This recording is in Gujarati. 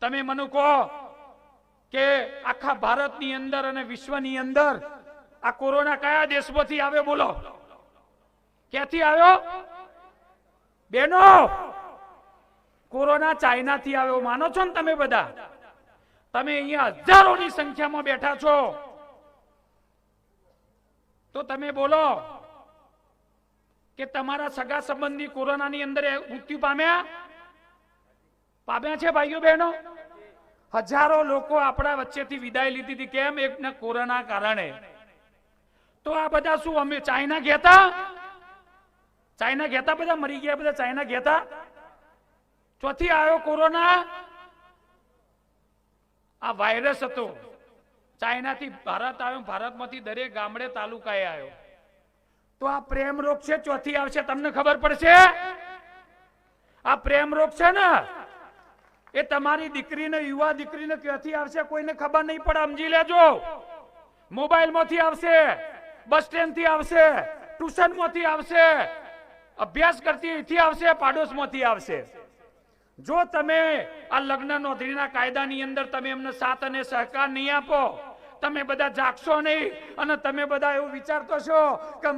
તમે મને કહો કે આખા ભારતની અંદર અને વિશ્વની અંદર આ કોરોના કયા દેશમાંથી આવ્યો? બોલો, ક્યાંથી આવ્યો બેનો? કોરોના ચાઇનાથી આવ્યો. માનો છો ને તમે બધા? તમે અહીંયા હજારોની સંખ્યામાં બેઠા છો, તો તમે બોલો કે તમારા સગા સંબંધી કોરોનાની અંદર મૃત્યુ પામ્યા છે ભાઈઓ બહેનો? હજારો લોકો આપણા વચ્ચેથી વિદાય લીધી હતી. કેમ? એકને કોરોના કારણે. તો આ બધા શું અમે ચાઇના ગેતા? ચાઇના ગેતા? બધા મરી ગયા, બધા ચાઇના ગેતા? ચોથી આવ્યો કોરોના? આ વાયરસ હતો, ચાઇનાથી ભારત આવ્યો, ભારતમાંથી દરેક ગામડે તાલુકાએ આવ્યો. તો આ પ્રેમ રોગ છે, ચોથી આવશે, તમને ખબર પડશે? આ પ્રેમ રોગ છે ને, એ તમારી દીકરીને, યુવા દીકરીને ક્યાંથી આવશે કોઈને ખબર નહીં પડે. સમજી લેજો. મોબાઈલમાંથી આવશે, બસ સ્ટેન્ડથી આવશે, ટ્યુશનમાંથી આવશે, અભ્યાસ કરતી અહીંથી આવશે, પાડોશમાંથી આવશે. જો તમે આ લગ્ન નોંધણીના કાયદાની અંદર તમે એમને સાથ અને સહકાર નહીં આપો, તમે બધા જાગશો નહીં અને તમે બધા એવું વિચારતો છો કે